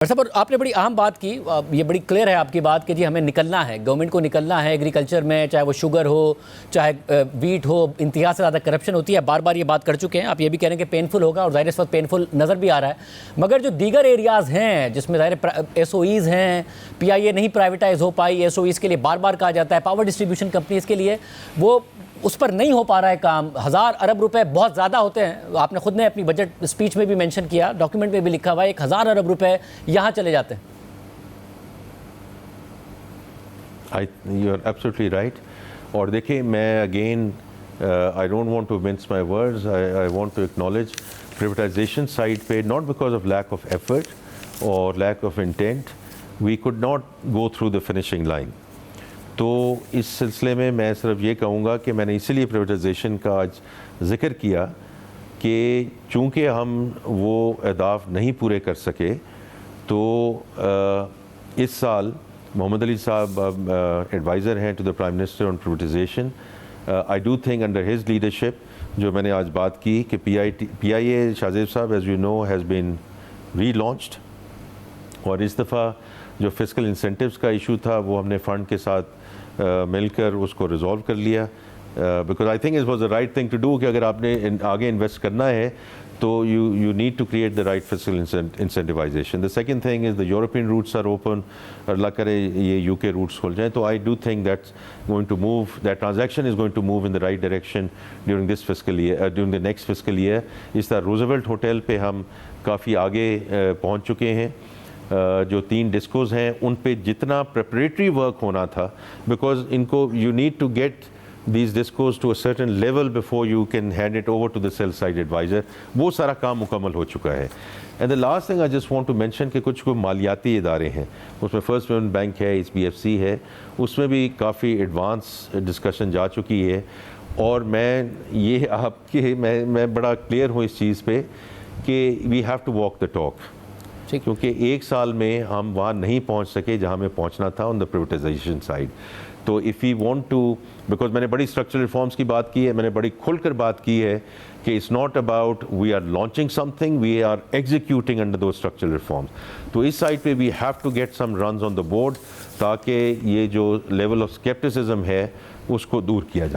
صاحب آپ نے بڑی اہم بات کی، یہ بڑی کلیئر ہے آپ کی بات کہ جی ہمیں نکلنا ہے، گورنمنٹ کو نکلنا ہے ایگریکلچر میں، چاہے وہ شوگر ہو چاہے ویٹ ہو، انتہا سے زیادہ کرپشن ہوتی ہے، بار بار یہ بات کر چکے ہیں، آپ یہ بھی کہہ رہے ہیں کہ پینفل ہوگا اور ظاہر اس وقت پینفل نظر بھی آ رہا ہے، مگر جو دیگر ایریاز ہیں جس میں ظاہر ایس او ایز ہیں، پی آئی اے نہیں پرائیویٹائز ہو پائی، ایس او ایز کے لیے بار بار کہا جاتا ہے، پاور ڈسٹریبیوشن کمپنیز کے لیے وہ اس پر نہیں ہو پا رہا ہے کام، 1000 ارب روپے بہت زیادہ ہوتے ہیں، آپ نے خود نے اپنی بجٹ اسپیچ میں بھی مینشن کیا، ڈاکیومنٹ میں بھی لکھا ہوا ہے 1000 ارب روپے یہاں چلے جاتے ہیں۔ You are absolutely right. اور دیکھیں میں again I don't want to mince my words. I want to acknowledge privatization side pay not because of lack of effort or lack of intent. We could not go through the finishing line. تو اس سلسلے میں میں صرف یہ کہوں گا کہ میں نے اسی لیے privatization کا آج ذکر کیا کہ چونکہ ہم وہ اہداف نہیں پورے کر سکے تو اس سال محمد علی صاحب ایڈوائزر ہیں to the prime minister on privatisation. I do think under his leadership جو میں نے آج بات کی کہ پی آئی اے شاہ زیب صاحب as you know has been relaunched, اور اس دفعہ جو فسکل انسینٹیوز کا ایشو تھا وہ ہم نے فنڈ کے ساتھ مل کر اس کو ریزالو کر لیا، because I think it was the right thing to do کہ اگر آپ نے آگے انویسٹ کرنا ہے تو you need to create the right fiscal incentivization. The second thing is the European routes are open. اللہ کرے یہ UK routes کھل جائیں تو I do think that's going to move, that transaction is going to move in the right direction during this fiscal year, during the next fiscal year. اس طرح Roosevelt hotel پہ ہم کافی آگے پہنچ چکے ہیں، جو 3 ڈسکوز ہیں ان پہ جتنا preparatory work ہونا تھا، because ان کو you need to get these discos to a certain level before you can hand it over to the sell side advisor. وہ سارا کام مکمل ہو چکا ہے. And the last thing I just want to mention کہ کچھ مالیاتی ادارے ہیں، اس میں فرسٹ پیمنٹ بینک ہے، ایچ بی ایف سی ہے، اس میں بھی کافی ایڈوانس ڈسکشن جا چکی ہے، اور میں یہ آپ کے میں بڑا کلیئر ہوں اس چیز پہ کہ we have to walk the talk, کیونکہ 1 سال میں ہم وہاں نہیں پہنچ سکے جہاں ہمیں پہنچنا تھا آن دا پرائیویٹائزیشن سائڈ. تو if you want to, because میں نے بڑی اسٹرکچرل ریفارمس کی بات کی ہے، میں نے بڑی کھل کر بات کی ہے کہ it's not about we are launching something, we are executing under those structural reforms. تو اس سائڈ پہ we have to get some runs on the board تاکہ یہ جو لیول آف اسکیپٹسزم ہے اس کو دور کیا جائے.